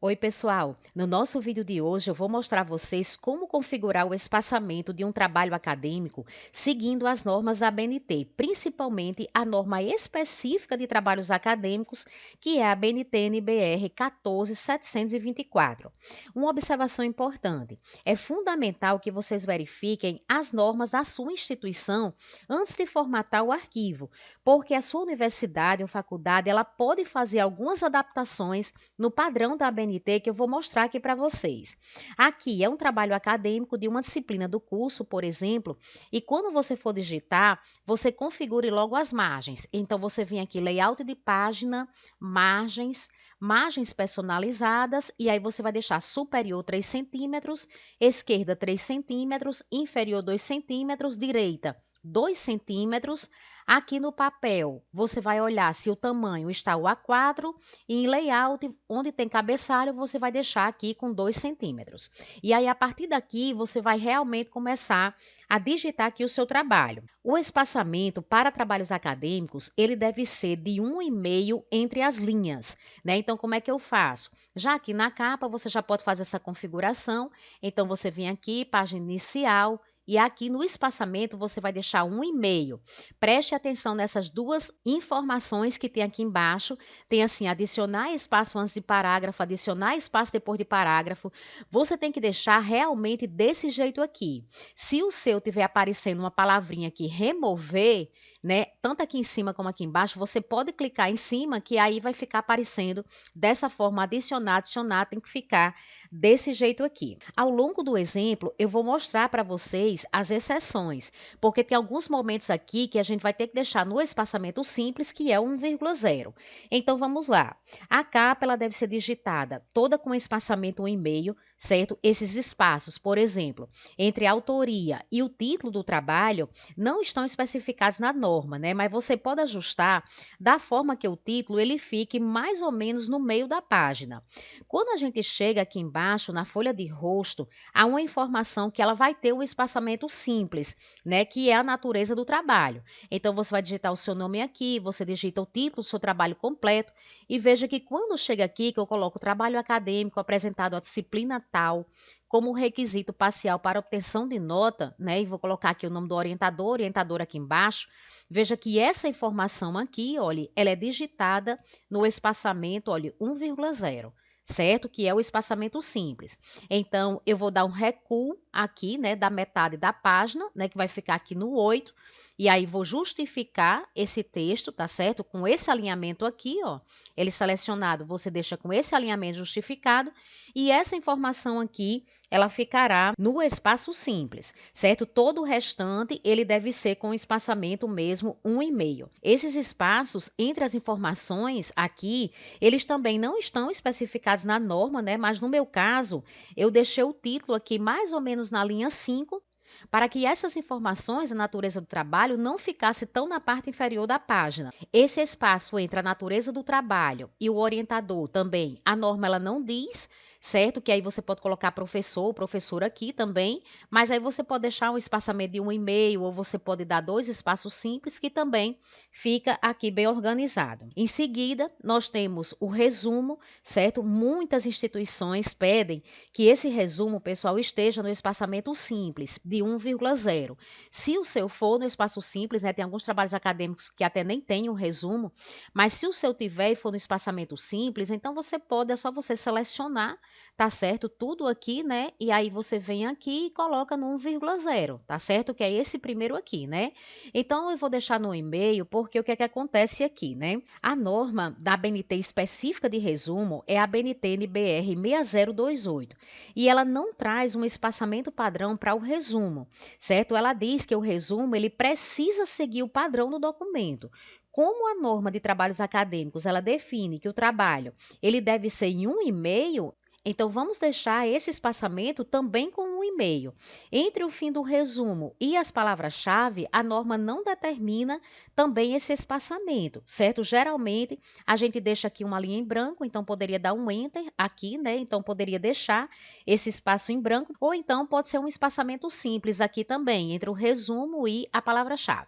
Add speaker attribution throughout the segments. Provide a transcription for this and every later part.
Speaker 1: Oi, pessoal! No nosso vídeo de hoje, eu vou mostrar a vocês como configurar o espaçamento de um trabalho acadêmico seguindo as normas da ABNT, principalmente a norma específica de trabalhos acadêmicos, que é a BNT-NBR 14724. Uma observação importante: é fundamental que vocês verifiquem as normas da sua instituição antes de formatar o arquivo, porque a sua universidade ou faculdade ela pode fazer algumas adaptações no padrão da ABNT que eu vou mostrar aqui para vocês. Aqui é um trabalho acadêmico de uma disciplina do curso, por exemplo, e quando você for digitar, você configure logo as margens. Então, você vem aqui, layout de página, margens, margens personalizadas, e aí você vai deixar superior 3 centímetros, esquerda 3 centímetros, inferior 2 centímetros, direita 2 centímetros. Aqui no papel, você vai olhar se o tamanho está o A4 e em layout, onde tem cabeçalho, você vai deixar aqui com 2 centímetros. E aí, a partir daqui, você vai realmente começar a digitar aqui o seu trabalho. O espaçamento para trabalhos acadêmicos, ele deve ser de 1,5 entre as linhas, né? Então, como é que eu faço? Já aqui na capa, você já pode fazer essa configuração. Então, você vem aqui, página inicial, e aqui no espaçamento você vai deixar 1,5. Preste atenção nessas duas informações que tem aqui embaixo. Tem assim, adicionar espaço antes de parágrafo, adicionar espaço depois de parágrafo. Você tem que deixar realmente desse jeito aqui. Se o seu tiver aparecendo uma palavrinha aqui, remover, né, tanto aqui em cima como aqui embaixo, você pode clicar em cima que aí vai ficar aparecendo dessa forma, adicionar, tem que ficar desse jeito aqui. Ao longo do exemplo, eu vou mostrar para vocês as exceções, porque tem alguns momentos aqui que a gente vai ter que deixar no espaçamento simples, que é 1,0. Então, vamos lá. A capa ela deve ser digitada toda com espaçamento 1,5, certo? Esses espaços, por exemplo, entre a autoria e o título do trabalho, não estão especificados na norma, né? Mas você pode ajustar da forma que o título ele fique mais ou menos no meio da página. Quando a gente chega aqui embaixo, na folha de rosto, há uma informação que ela vai ter um espaçamento simples, né? Que é a natureza do trabalho. Então, você vai digitar o seu nome aqui, você digita o título do seu trabalho completo e veja que quando chega aqui, que eu coloco trabalho acadêmico apresentado à disciplina tal, como requisito parcial para obtenção de nota, né? E vou colocar aqui o nome do orientador, orientador aqui embaixo. Veja que essa informação aqui, olha, ela é digitada no espaçamento, olha, 1,0. Certo? Que é o espaçamento simples. Então, eu vou dar um recuo aqui, né, da metade da página, né, que vai ficar aqui no 8, e aí vou justificar esse texto, tá certo? Com esse alinhamento aqui, ó, ele selecionado, você deixa com esse alinhamento justificado, e essa informação aqui, ela ficará no espaço simples, certo? Todo o restante, ele deve ser com espaçamento mesmo 1,5. Esses espaços entre as informações aqui, eles também não estão especificados na norma, né? Mas no meu caso, eu deixei o título aqui mais ou menos na linha 5, para que essas informações da natureza do trabalho não ficasse tão na parte inferior da página. Esse espaço entre a natureza do trabalho e o orientador também, a norma ela não diz, certo? Que aí você pode colocar professor ou professora aqui também, mas aí você pode deixar um espaçamento de 1,5 ou você pode dar 2 espaços simples que também fica aqui bem organizado. Em seguida, nós temos o resumo, certo? Muitas instituições pedem que esse resumo, pessoal, esteja no espaçamento simples, de 1,0. Se o seu for no espaço simples, né, tem alguns trabalhos acadêmicos que até nem tem um resumo, mas se o seu tiver e for no espaçamento simples, então você pode, é só você selecionar, tá certo? Tudo aqui, né? E aí você vem aqui e coloca no 1,0, tá certo? Que é esse primeiro aqui, né? Então, eu vou deixar no e-mail, porque o que é que acontece aqui, né? A norma da ABNT específica de resumo é a ABNT-NBR 6028 e ela não traz um espaçamento padrão para o resumo, certo? Ela diz que o resumo ele precisa seguir o padrão do documento. Como a norma de trabalhos acadêmicos ela define que o trabalho ele deve ser em 1,5, então vamos deixar esse espaçamento também com 1,5. Entre o fim do resumo e as palavras-chave, a norma não determina também esse espaçamento, certo? Geralmente a gente deixa aqui uma linha em branco, então poderia dar um enter aqui, né? Então poderia deixar esse espaço em branco, ou então pode ser um espaçamento simples aqui também, entre o resumo e a palavra-chave.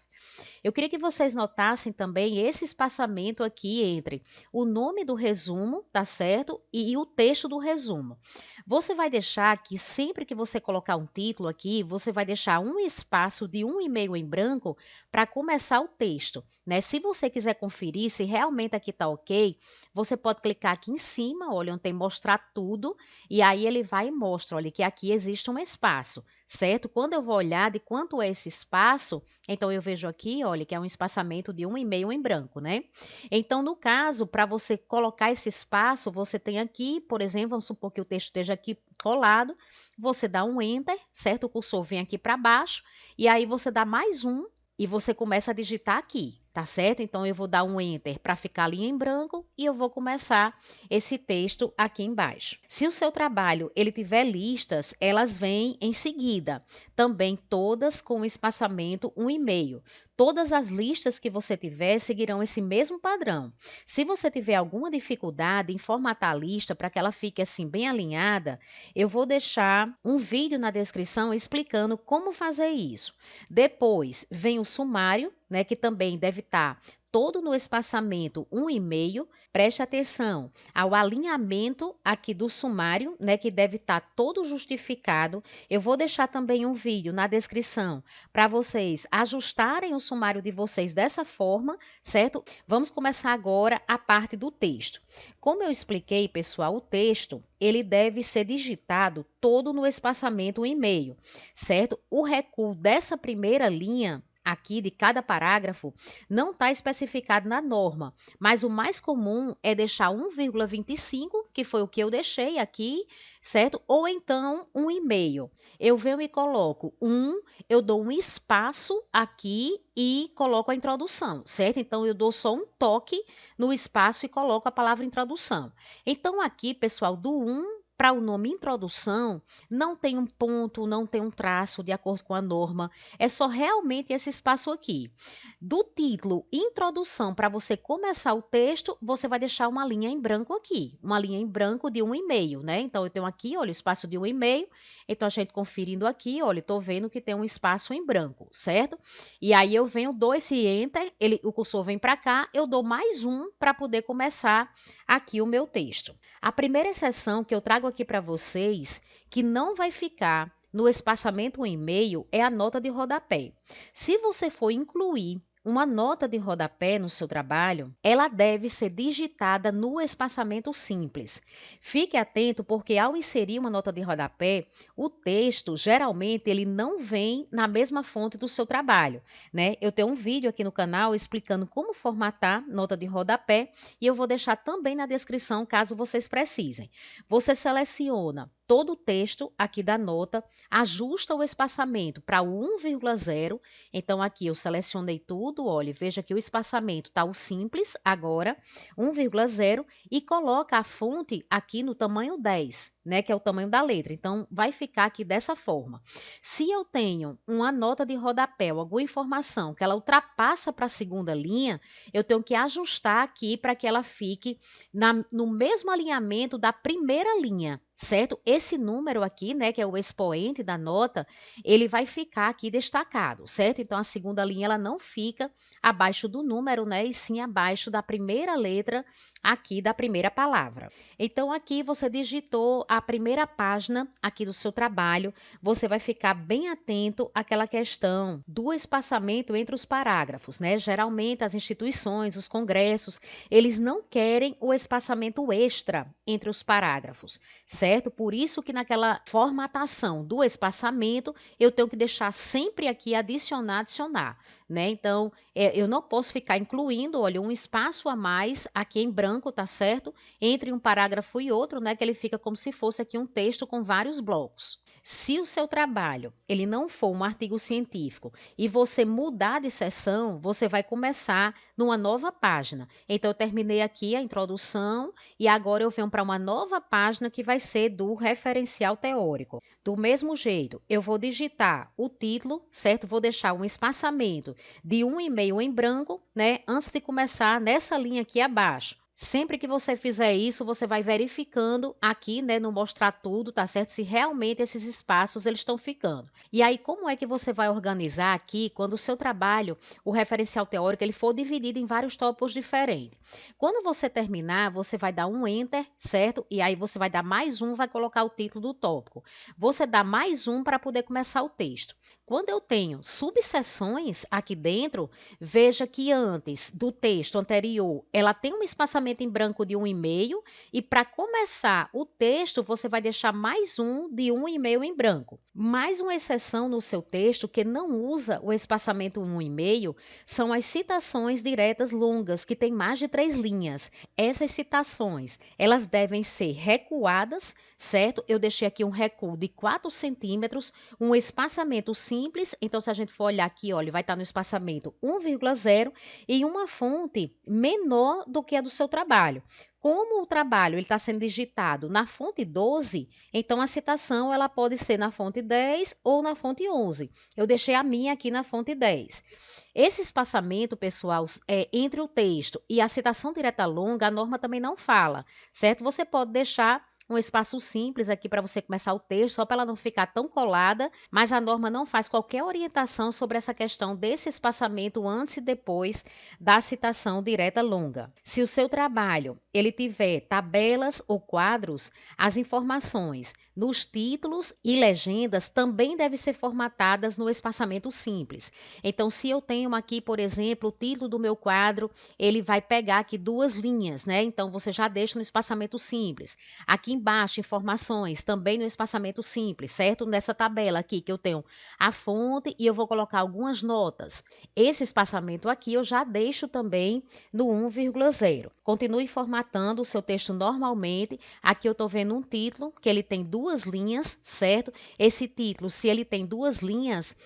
Speaker 1: Eu queria que vocês notassem também esse espaçamento aqui entre o nome do resumo, tá certo? E o texto do resumo. Você vai deixar aqui, sempre que você colocar um título aqui, você vai deixar um espaço de 1,5 em branco para começar o texto, né? Se você quiser conferir se realmente aqui está ok, você pode clicar aqui em cima, olha, onde tem mostrar tudo, e aí ele vai e mostra, olha, que aqui existe um espaço, certo? Quando eu vou olhar de quanto é esse espaço, então eu vejo aqui, olha, que é um espaçamento de 1,5 em branco, né? Então, no caso, para você colocar esse espaço, você tem aqui, por exemplo, vamos supor que o texto esteja aqui colado, você dá um Enter, certo? O cursor vem aqui para baixo, e aí você dá mais um, e você começa a digitar aqui, tá certo? Então, eu vou dar um Enter para ficar ali em branco e eu vou começar esse texto aqui embaixo. Se o seu trabalho ele tiver listas, elas vêm em seguida, também todas com espaçamento 1,5. Todas as listas que você tiver seguirão esse mesmo padrão. Se você tiver alguma dificuldade em formatar a lista para que ela fique assim bem alinhada, eu vou deixar um vídeo na descrição explicando como fazer isso. Depois vem o sumário, né, que também deve estar todo no espaçamento 1,5. Preste atenção ao alinhamento aqui do sumário, né, que deve estar todo justificado. Eu vou deixar também um vídeo na descrição para vocês ajustarem o sumário de vocês dessa forma, certo? Vamos começar agora a parte do texto. Como eu expliquei, pessoal, o texto, ele deve ser digitado todo no espaçamento 1,5, certo? O recuo dessa primeira linha aqui de cada parágrafo não está especificado na norma, mas o mais comum é deixar 1,25, que foi o que eu deixei aqui, certo? Ou então 1,5. Eu venho e coloco 1, eu dou um espaço aqui e coloco a introdução, certo? Então, eu dou só um toque no espaço e coloco a palavra introdução. Então, aqui, pessoal, do 1 para o nome introdução, não tem um ponto, não tem um traço de acordo com a norma, é só realmente esse espaço aqui. Do título introdução para você começar o texto, você vai deixar uma linha em branco aqui, uma linha em branco de 1,5, né? Então, eu tenho aqui, olha, o espaço de 1,5, então a gente conferindo aqui, olha, estou vendo que tem um espaço em branco, certo? E aí eu venho, dou esse Enter, o cursor vem para cá, eu dou mais um para poder começar aqui o meu texto. A primeira exceção que eu trago aqui para vocês, que não vai ficar no espaçamento 1,5, é a nota de rodapé. Se você for incluir uma nota de rodapé no seu trabalho, ela deve ser digitada no espaçamento simples. Fique atento porque ao inserir uma nota de rodapé, o texto geralmente ele não vem na mesma fonte do seu trabalho, né? Eu tenho um vídeo aqui no canal explicando como formatar nota de rodapé e eu vou deixar também na descrição caso vocês precisem. Você seleciona todo o texto aqui da nota, ajusta o espaçamento para o 1,0. Então, aqui eu selecionei tudo, olha, veja que o espaçamento está o simples agora, 1,0, e coloca a fonte aqui no tamanho 10, né, que é o tamanho da letra. Então, vai ficar aqui dessa forma. Se eu tenho uma nota de rodapé, alguma informação que ela ultrapassa para a segunda linha, eu tenho que ajustar aqui para que ela fique no mesmo alinhamento da primeira linha, certo? Esse número aqui, né, que é o expoente da nota, ele vai ficar aqui destacado, certo? Então, a segunda linha ela não fica abaixo do número, né, e sim abaixo da primeira letra aqui da primeira palavra. Então, aqui você digitou a primeira página aqui do seu trabalho, você vai ficar bem atento àquela questão do espaçamento entre os parágrafos, né? Geralmente, as instituições, os congressos, eles não querem o espaçamento extra entre os parágrafos, certo? Por isso que naquela formatação do espaçamento, eu tenho que deixar sempre aqui adicionar, né? Então, eu não posso ficar incluindo, olha, um espaço a mais aqui em branco, tá certo? Entre um parágrafo e outro, né? Que ele fica como se fosse aqui um texto com vários blocos. Se o seu trabalho ele não for um artigo científico e você mudar de seção, você vai começar numa nova página. Então, eu terminei aqui a introdução e agora eu venho para uma nova página que vai ser do referencial teórico. Do mesmo jeito, eu vou digitar o título, certo? Vou deixar um espaçamento de 1,5 em branco, né? Antes de começar nessa linha aqui abaixo, Sempre que você fizer isso, você vai verificando aqui, né, no mostrar tudo, tá certo? Se realmente esses espaços eles estão ficando. E aí, como é que você vai organizar aqui quando o seu trabalho, o referencial teórico, ele for dividido em vários tópicos diferentes? Quando você terminar, você vai dar um enter, certo? E aí você vai dar mais um, vai colocar o título do tópico. Você dá mais um para poder começar o texto. Quando eu tenho subseções aqui dentro, veja que antes do texto anterior, ela tem um espaçamento em branco de 1,5 e para começar o texto, você vai deixar mais um de 1,5 em branco. Mais uma exceção no seu texto que não usa o espaçamento 1,5 são as citações diretas longas, que tem mais de 3 linhas. Essas citações, elas devem ser recuadas, certo? Eu deixei aqui um recuo de 4 centímetros, um espaçamento simples, então se a gente for olhar aqui, olha, vai estar no espaçamento 1,0 e uma fonte menor do que a do seu trabalho. Como o trabalho está sendo digitado na fonte 12, então a citação ela pode ser na fonte 10 ou na fonte 11. Eu deixei a minha aqui na fonte 10. Esse espaçamento, pessoal, entre o texto e a citação direta longa, a norma também não fala, certo? Você pode deixar um espaço simples aqui para você começar o texto, só para ela não ficar tão colada, mas a norma não faz qualquer orientação sobre essa questão desse espaçamento antes e depois da citação direta longa. Se o seu trabalho ele tiver tabelas ou quadros, as informações nos títulos e legendas também devem ser formatadas no espaçamento simples. Então, se eu tenho aqui, por exemplo, o título do meu quadro, ele vai pegar aqui 2 linhas, né? Então, você já deixa no espaçamento simples. Aqui embaixo, informações, também no espaçamento simples, certo? Nessa tabela aqui que eu tenho a fonte e eu vou colocar algumas notas. Esse espaçamento aqui eu já deixo também no 1,0. Continue formatando o seu texto normalmente. Aqui eu estou vendo um título que ele tem 2 linhas, certo? Esse título, se ele tem 2 linhas,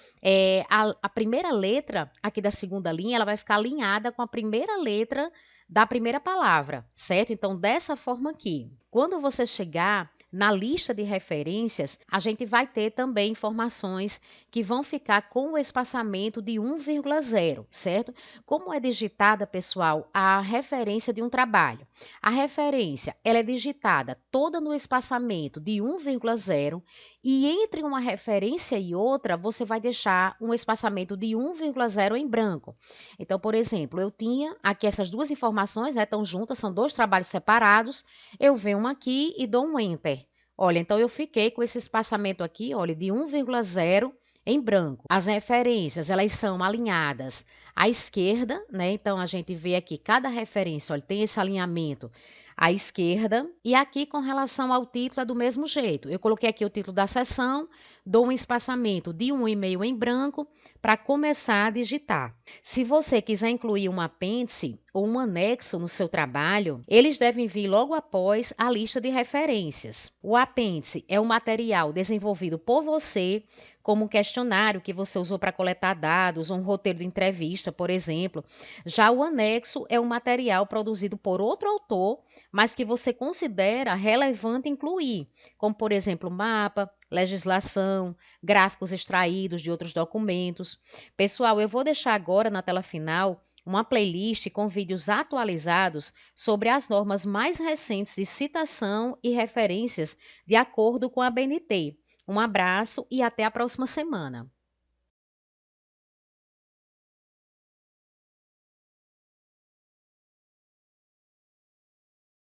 Speaker 1: a primeira letra aqui da segunda linha, ela vai ficar alinhada com a primeira letra da primeira palavra, certo? Então, dessa forma aqui. Quando você chegar na lista de referências, a gente vai ter também informações que vão ficar com o espaçamento de 1,0, certo? Como é digitada, pessoal, a referência de um trabalho? A referência, ela é digitada toda no espaçamento de 1,0 e entre uma referência e outra, você vai deixar um espaçamento de 1,0 em branco. Então, por exemplo, eu tinha aqui essas duas informações, né, estão juntas, são 2 trabalhos separados, eu venho aqui e dou um enter. Olha, então eu fiquei com esse espaçamento aqui, olha, de 1,0 em branco. As referências, elas são alinhadas à esquerda, né? Então a gente vê aqui cada referência, olha, tem esse alinhamento à esquerda. E aqui com relação ao título é do mesmo jeito. Eu coloquei aqui o título da seção, dou um espaçamento de 1,5 em branco para começar a digitar. Se você quiser incluir um apêndice ou um anexo no seu trabalho, eles devem vir logo após a lista de referências. O apêndice é um material desenvolvido por você, como um questionário que você usou para coletar dados, ou um roteiro de entrevista, por exemplo. Já o anexo é um material produzido por outro autor, mas que você considera relevante incluir, como, por exemplo, mapa, legislação, gráficos extraídos de outros documentos. Pessoal, eu vou deixar agora na tela final uma playlist com vídeos atualizados sobre as normas mais recentes de citação e referências de acordo com a BNT. Um abraço e até a próxima semana.